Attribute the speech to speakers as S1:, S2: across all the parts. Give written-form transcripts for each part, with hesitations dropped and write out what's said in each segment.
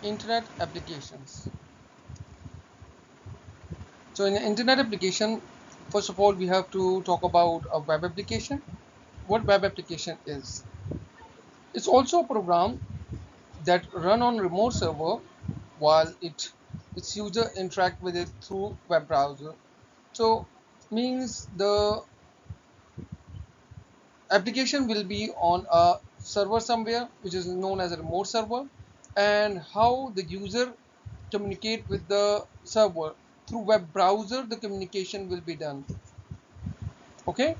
S1: Internet applications. So in an internet application, first of all, we have to talk about a web application. What web application is? It's also a program that run on remote server while its user interact with it through web browser. So means the application will be on a server somewhere which is known as a remote server, and how the user communicate with the server through web browser, the communication will be done. Okay,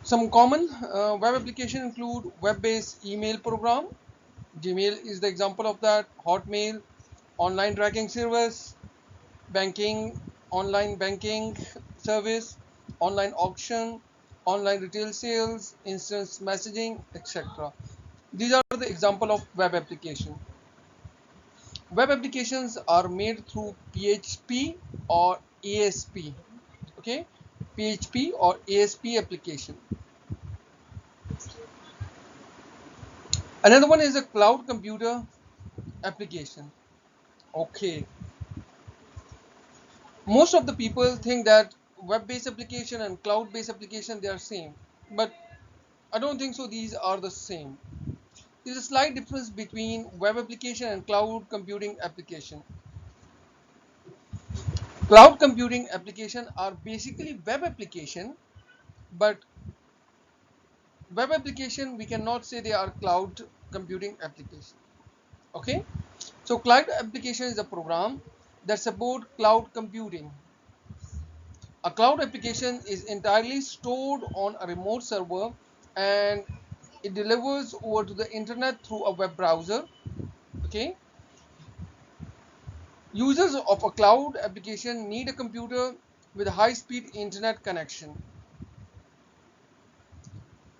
S1: some common web application include web-based email program. Gmail is the example of that. Hotmail, online tracking service, banking, online banking service, online auction, online retail sales, instant messaging, etc. These are the example of web application. Web applications are made through PHP or ASP. Okay, PHP or ASP application. Another one is a cloud computer application. Okay, most of the people think that web-based application and cloud-based application, they are same, but I don't think so. These are the same. There's a slight difference between web application and cloud computing application. Cloud computing application are basically web application, but web application we cannot say they are cloud computing application. Okay, so cloud application is a program that support cloud computing. A cloud application is entirely stored on a remote server, and it delivers over to the internet through a web browser. Okay, users of a cloud application need a computer with a high-speed internet connection.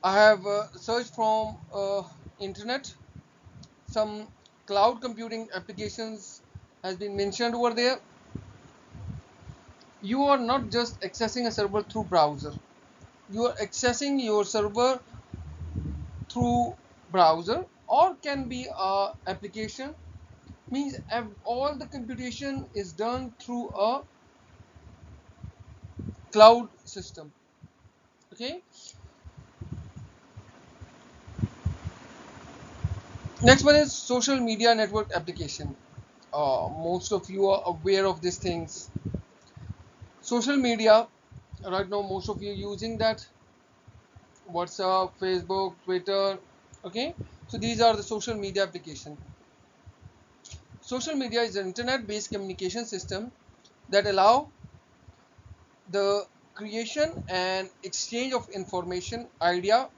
S1: I have searched from internet. Some cloud computing applications has been mentioned over there. You are not just accessing a server through browser. You are accessing your server through browser, or can be a application. Means all the computation is done through a cloud system. Okay, next one is social media network application. Most of you are aware of these things. Social media, right now most of you using that: WhatsApp, Facebook, Twitter. Okay, so these are the social media application. Social media is an internet based communication system that allow the creation and exchange of information, idea,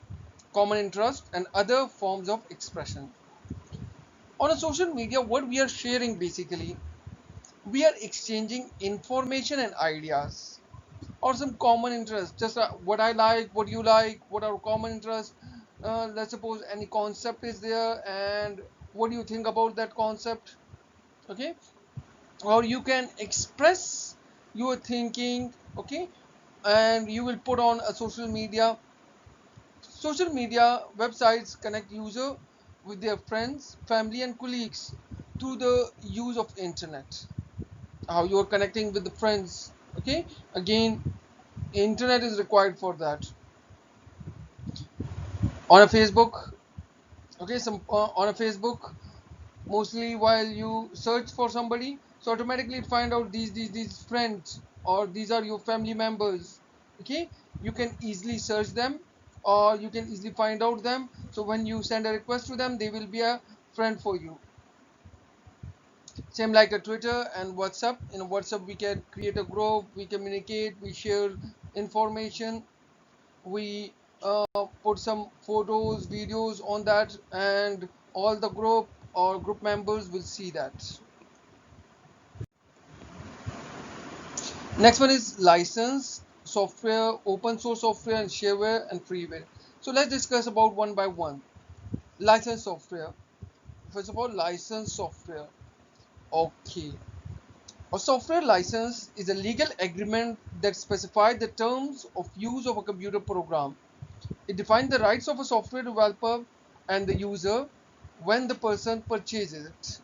S1: common interest, and other forms of expression. On a social media, what we are sharing basically, we are exchanging information and ideas, or some common interest. Just what I like, what you like, what our common interest. Let's suppose any concept is there, and what do you think about that concept? Okay, or you can express your thinking. Okay, and you will put on a social media. Social media websites connect user with their friends, family, and colleagues through the use of internet. How you are connecting with the friends? Okay, again, internet is required for that. On a Facebook, okay, some on a Facebook, mostly while you search for somebody, So automatically it find out these friends, or these are your family members. Okay, you can easily search them, or you can easily find out them. So when you send a request to them, they will be a friend for you. Same like a Twitter and WhatsApp. In WhatsApp we can create a group, we communicate, we share information, we put some photos, videos on that, and all the group or group members will see that. Next one is license software, open source software, and shareware and freeware. So let's discuss about one by one. License software. First of all, license software. Okay. A software license is a legal agreement that specifies the terms of use of a computer program. It defines the rights of a software developer and the user when the person purchases it.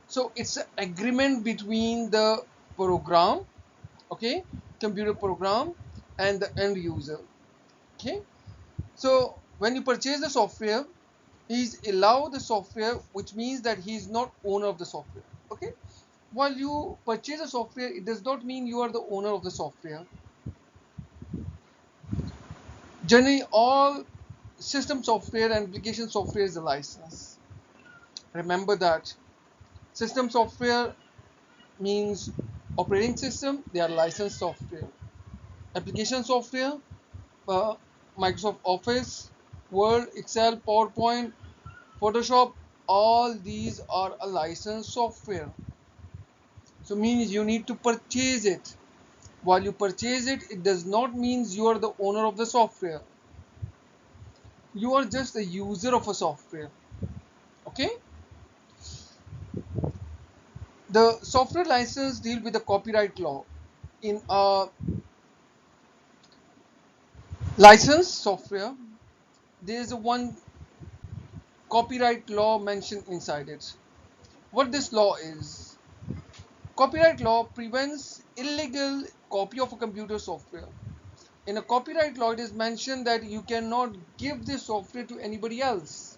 S1: So it's an agreement between the program, okay, computer program, and the end user. Okay, so when you purchase the software, he's allowed the software, which means that he is not owner of the software. Okay, while you purchase a software, it does not mean you are the owner of the software. Generally, all system software and application software is a license. Remember that system software means operating system, they are licensed software. Application software, uh, Microsoft Office, Word, Excel, PowerPoint, Photoshop, all these are a licensed software. So means you need to purchase it. While you purchase it, it does not mean you are the owner of the software. You are just a user of a software. Okay? The software license deal with the copyright law. In a licensed software, there is one copyright law mentioned inside it. What this law is? Copyright law prevents illegal copy of a computer software. In a copyright law, it is mentioned that you cannot give this software to anybody else.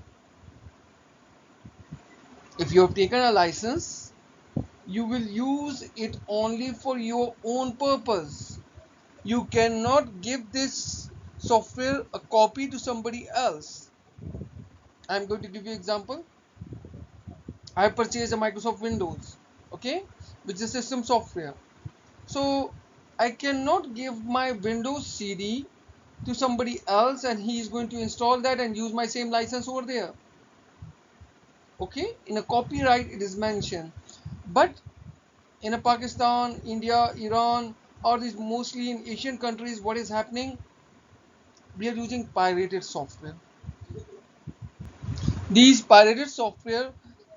S1: If you have taken a license, you will use it only for your own purpose. You cannot give this software a copy to somebody else. I'm going to give you an example. I purchased a Microsoft Windows, okay, which is system software. So I cannot give my Windows CD to somebody else and he is going to install that and use my same license over there. Okay, in a copyright it is mentioned, but in a Pakistan, India, Iran, or these mostly in Asian countries, what is happening? We are using pirated software. These pirated software,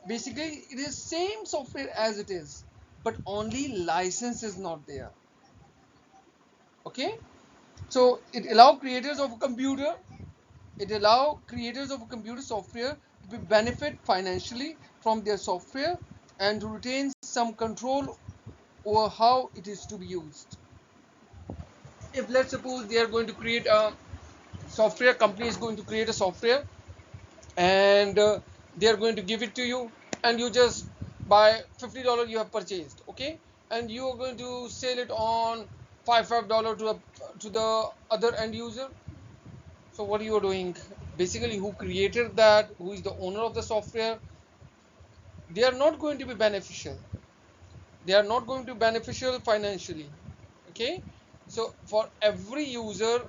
S1: basically it is same software as it is, but only license is not there. Okay, so it allow creators of a computer, it allow creators of a computer software to benefit financially from their software and to retain some control over how it is to be used. If let's suppose they are going to create a software, company is going to create a software, and they are going to give it to you, and you just buy $50 you have purchased, okay, and you are going to sell it on $5 to the other end user. So what you are doing, basically who created that, who is the owner of the software, they are not going to be beneficial, they are not going to be beneficial financially. Okay, so for every user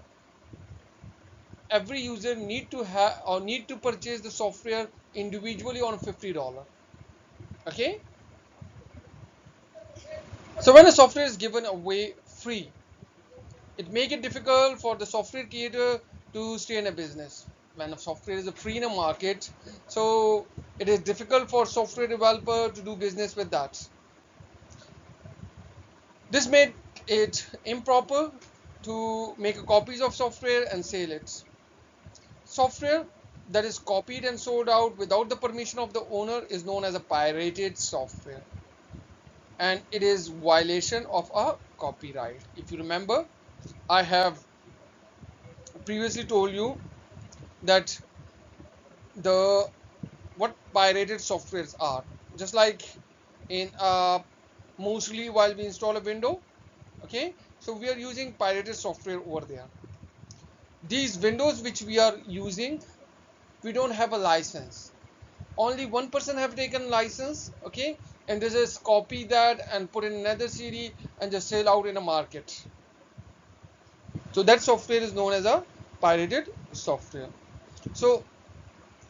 S1: need to have or need to purchase the software individually on $50. Okay, so when a software is given away free, it make it difficult for the software creator to stay in a business. When a software is free in a market, so it is difficult for software developer to do business with that. This made it improper to make copies of software and sell it. Software that is copied and sold out without the permission of the owner is known as a pirated software, and it is violation of a copyright. If you remember, I have previously told you that the what pirated softwares are. Just like in mostly while we install a window. Okay, so we are using pirated software over there. These windows which we are using, we don't have a license. Only one person have taken license. Okay, and they just copy that and put in another CD and just sell out in a market. So that software is known as a pirated software. So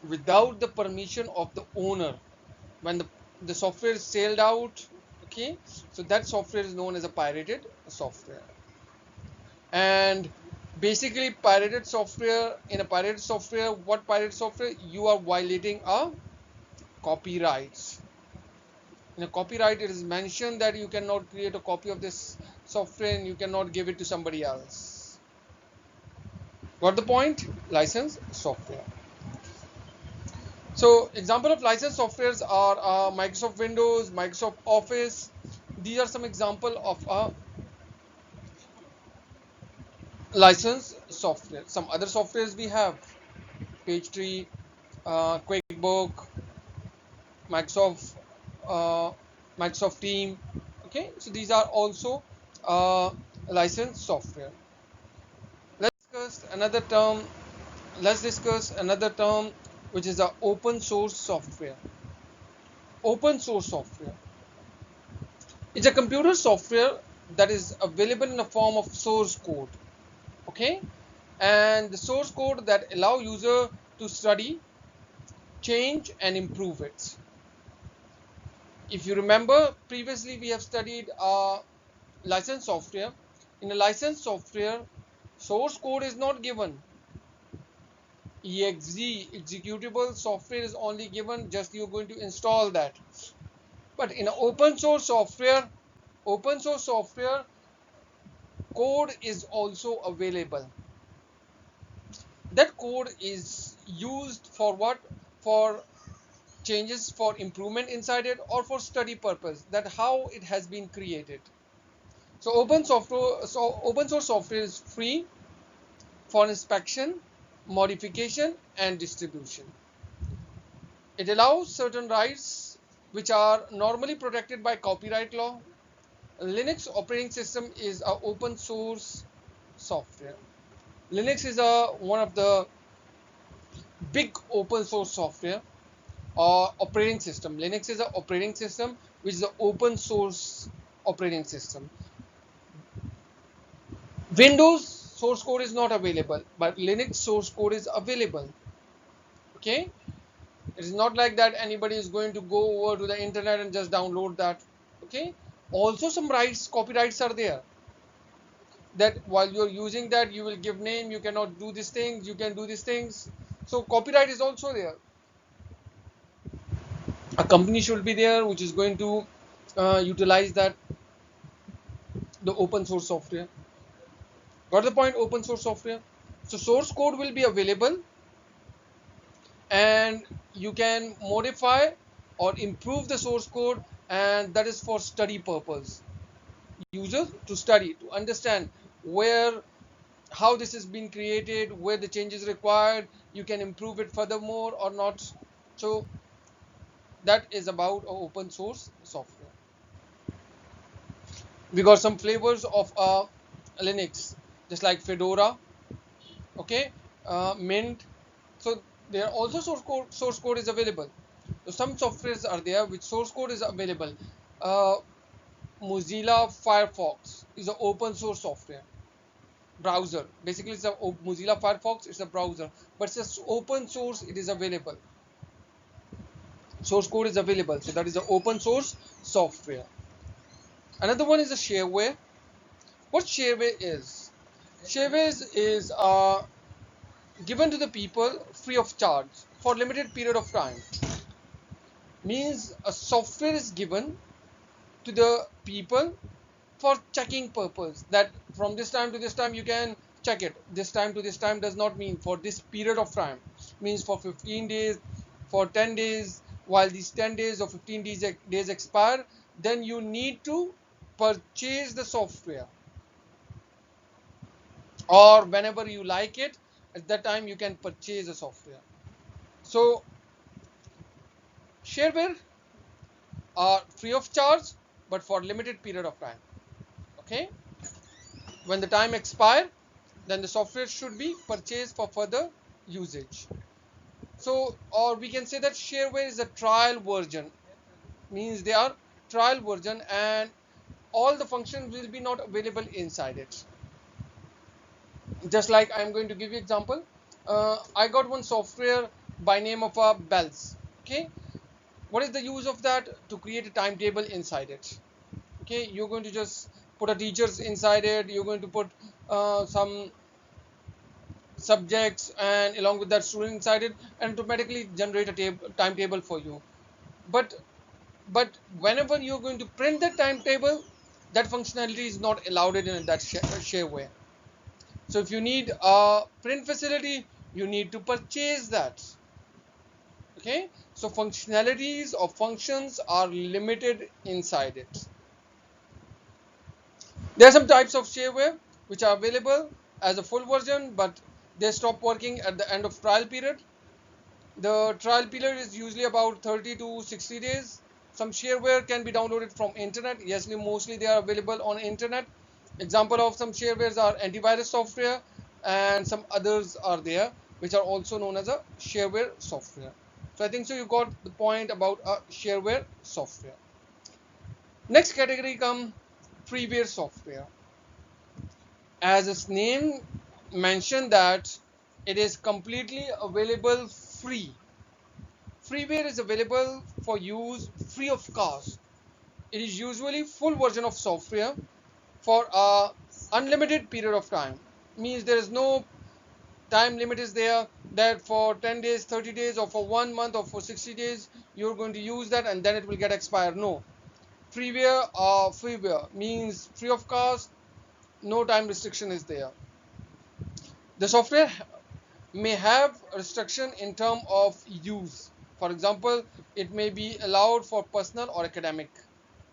S1: without the permission of the owner, when the software is sold out, okay, so that software is known as a pirated software. And basically pirated software, in a pirated software, what pirated software, you are violating a copyrights. In a copyright it is mentioned that you cannot create a copy of this software and you cannot give it to somebody else. Got the point? Licensed software. So example of licensed softwares are Microsoft Windows, Microsoft Office. These are some example of licensed software. Some other softwares we have PageTree, QuickBook, Microsoft, uh, Microsoft Team. Okay, so these are also uh, licensed software. Let's discuss another term. Let's discuss another term, which is the open source software. Open source software. It's a computer software that is available in the form of source code. Okay, and the source code that allow user to study, change, and improve it. If you remember, previously we have studied licensed software. In a licensed software, source code is not given. Exe, executable software, is only given, just you're going to install that. But in open source software, code is also available. That code is used for what? For changes, for improvement inside it, or for study purpose, that how it has been created. So open source software is free for inspection, modification, and distribution. It allows certain rights which are normally protected by copyright law. Linux operating system is a open source software. Linux is one of the big open source software or operating system. Linux is an operating system which is an open source operating system. Windows source code is not available, but Linux source code is available. Okay, it is not like that anybody is going to go over to the internet and just download that. Okay, also some rights, copyrights are there, that while you're using that you will give name, you cannot do these things, you can do these things. So copyright is also there. A company should be there which is going to utilize that, the open source software. Got the point? Open source software. So source code will be available and you can modify or improve the source code, and that is for study purpose. Users to study, to understand where, how this has been created, where the changes required, you can improve it furthermore or not. So that is about open source software. We got some flavors of Linux, just like Fedora, okay, Mint. So there are also source code is available. So some softwares are there which source code is available. uh, Mozilla Firefox is an open source software browser. Basically it's a Mozilla Firefox, it's a browser, but it's just open source, it is available, source code is available. So that is an open source software. Another one is a shareware. What shareware is? Shareware is given to the people free of charge for limited period of time. Means a software is given to the people for checking purpose, that from this time to this time you can check it. This time to this time does not mean for this period of time, means for 15 days, for 10 days. While these 10 days or 15 days expire, then you need to purchase the software, or whenever you like it, at that time you can purchase the software. So shareware are free of charge but for limited period of time. Okay, when the time expire, then the software should be purchased for further usage. So, or we can say that shareware is a trial version, means they are trial version and all the functions will be not available inside it. Just like I'm going to give you example. I got one software by name of Bells. Okay, what is the use of that? To create a timetable inside it. Okay, you're going to just put a teachers inside it, you're going to put some subjects and along with that student inside it and automatically generate a timetable for you. But but whenever you're going to print the timetable, that functionality is not allowed in that shareware. So if you need a print facility, you need to purchase that. Okay, so functionalities or functions are limited inside it. There are some types of shareware which are available as a full version, but they stop working at the end of trial period. The trial period is usually about 30 to 60 days. Some shareware can be downloaded from internet. Yes, mostly they are available on internet. Example of some sharewares are antivirus software and some others are there which are also known as a shareware software. So I think so you got the point about a shareware software. Next category come freeware software. As its name mentioned that it is completely available free. Freeware is available for use free of cost. It is usually full version of software for a unlimited period of time. Means there is no time limit is there that for 10 days, 30 days or for 1 month or for 60 days you're going to use that and then it will get expired. No. Freeware means free of cost, no time restriction is there. The software may have restriction in term of use. For example, it may be allowed for personal or academic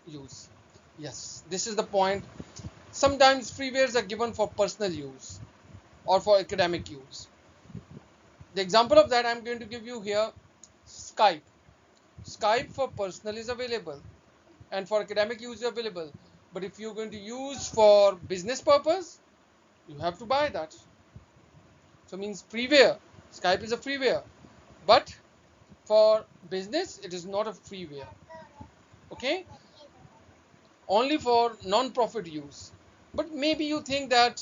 S1: use. Yes, this is the point. Sometimes freewares are given for personal use or for academic use. The example of that I'm going to give you here, Skype. Skype for personal is available and for academic use is available. But if you're going to use for business purpose, you have to buy that. So means freeware. Skype is a freeware. But for business, it is not a freeware. Okay? Only for non-profit use. But maybe you think that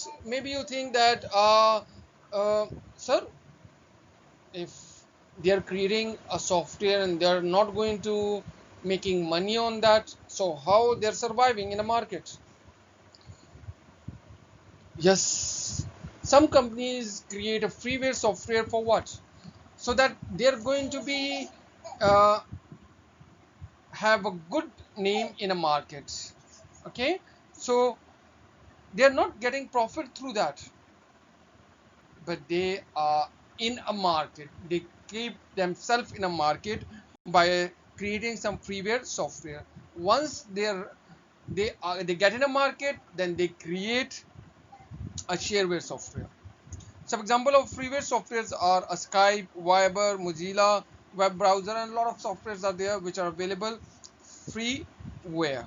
S1: sir, if they are creating a software and they are not going to making money on that, so how they're surviving in a market? Yes, some companies create a freeware software for what? So that they're going to be uh, have a good name in a market. Okay, so they are not getting profit through that, but they are in a market. They keep themselves in a market by creating some freeware software. Once they get in a market, then they create a shareware software. Some example of freeware softwares are a Skype, Viber, Mozilla, web browser, and a lot of softwares are there which are available freeware.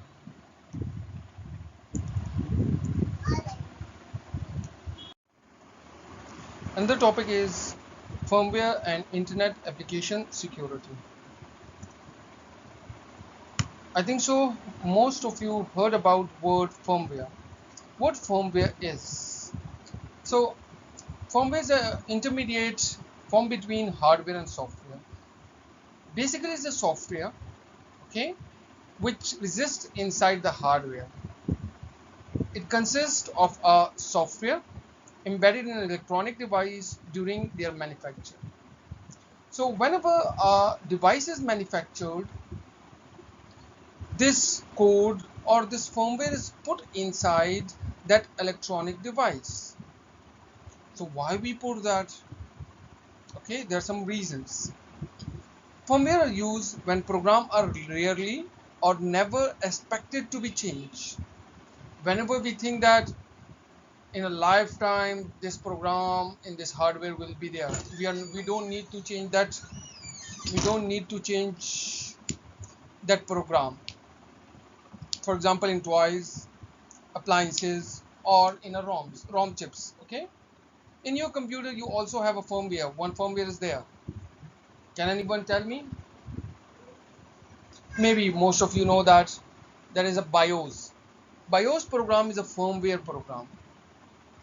S1: Another topic is firmware and internet application security. I think so most of you heard about word firmware. What firmware is? So firmware is an intermediate form between hardware and software. Basically it's a software, okay, which resists inside the hardware. It consists of a software embedded in an electronic device during their manufacture. So whenever a device is manufactured, this code or this firmware is put inside that electronic device. So why we put that? Okay, there are some reasons. Firmware are used when programs are rarely or never expected to be changed. Whenever we think that in a lifetime this program in this hardware will be there, we don't need to change that. We don't need to change that program. For example, in toys, appliances, or in a ROM chips. Okay. In your computer, you also have a firmware. One firmware is there. Can anyone tell me? Maybe most of you know that there is a BIOS. BIOS program is a firmware program.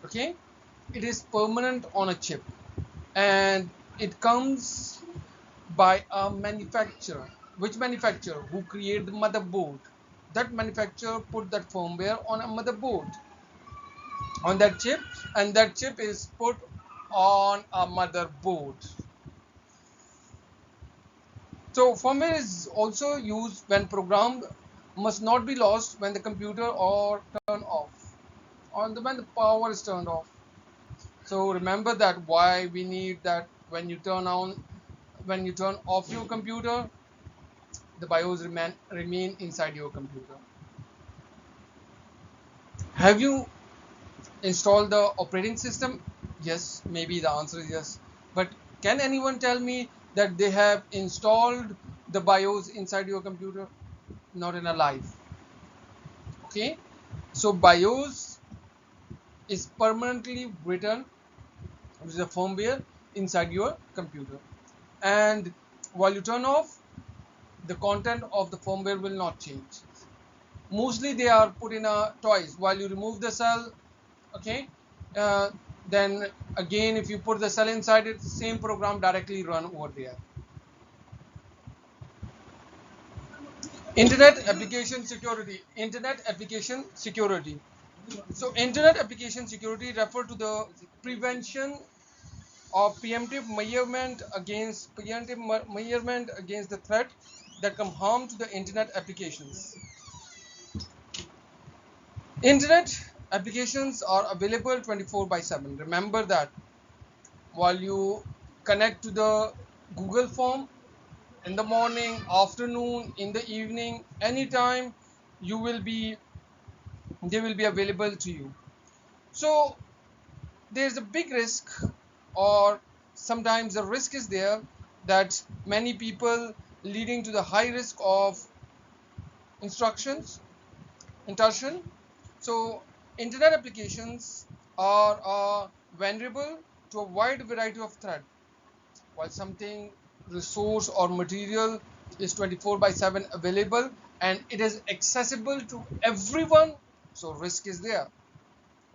S1: Okay, it is permanent on a chip, and it comes by a manufacturer. Which manufacturer? Who create the motherboard? That manufacturer put that firmware on a motherboard, on that chip, and that chip is put on a motherboard. So firmware is also used when program must not be lost when the computer or turn off, or when the power is turned off. So remember that why we need that when you turn off your computer, the BIOS remain inside your computer. Have you installed the operating system? Yes, maybe the answer is yes. But can anyone tell me that they have installed the BIOS inside your computer? Not in a life. Okay, so BIOS is permanently written, which is a firmware inside your computer, and while you turn off, the content of the firmware will not change. Mostly they are put in a toys. While you remove the cell, okay, uh, then again if you put the cell inside it, same program directly run over there. Internet application security. Internet application security. So internet application security refer to the prevention or preemptive measurement against the threat that can harm to the internet applications. Internet applications are available 24/7. Remember that while you connect to the Google form in the morning, afternoon, in the evening, anytime you will be they will be available to you. So there's a big risk, or sometimes the risk is there, that many people leading to the high risk of instructions intrusion. So internet applications are vulnerable to a wide variety of threats. While something resource or material is 24/7 available and it is accessible to everyone, so risk is there.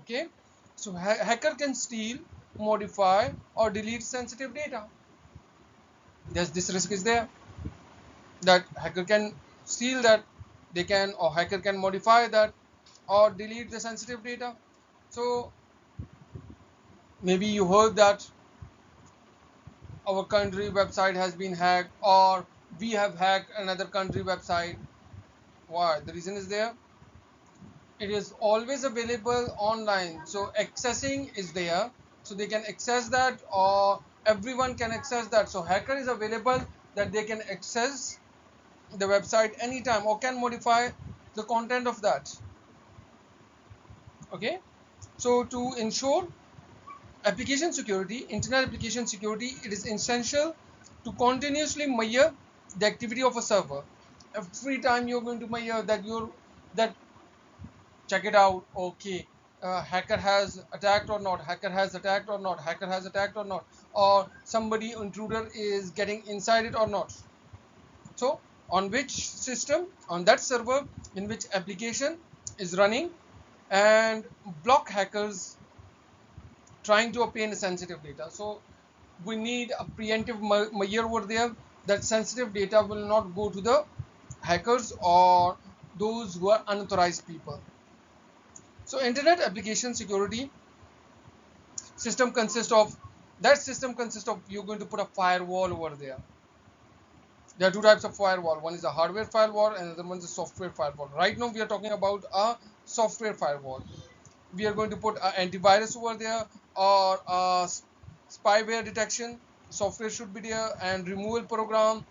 S1: Okay, so hacker can steal, modify, or delete sensitive data. This risk is there, that hacker can steal that, they can, or hacker can modify that or delete the sensitive data. So maybe you heard that our country website has been hacked, or we have hacked another country website. Why? The reason is there, it is always available online, so accessing is there, so they can access that, or everyone can access that. So hacker is available that they can access the website anytime or can modify the content of that. Okay, so to ensure application security, internet application security, it is essential to continuously measure the activity of a server. Every time you're going to measure that, that check it out. Okay, hacker has attacked or not, hacker has attacked or not, hacker has attacked or not, or somebody intruder is getting inside it or not. So on which system, on that server in which application is running, and block hackers trying to obtain sensitive data. So we need a preemptive measure over there, that sensitive data will not go to the hackers or those who are unauthorized people. So internet application security system consists of you're going to put a firewall over there. There are two types of firewall. One is a hardware firewall and the other one is a software firewall. Right now we are talking about a software firewall. We are going to put an antivirus over there, or a spyware detection software should be there, and removal program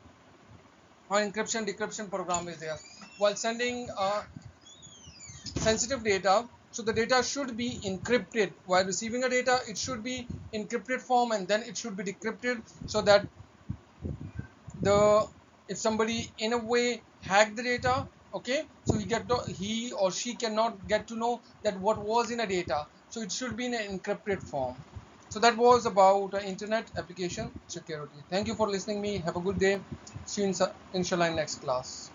S1: or encryption decryption program is there. While sending sensitive data, so the data should be encrypted. While receiving a data, it should be encrypted form and then it should be decrypted, so that the if somebody in a way hack the data, okay, so he or she cannot get to know that what was in a data, so it should be in an encrypted form. So that was about internet application security. Thank you for listening me. Have a good day. See you inshallah in next class.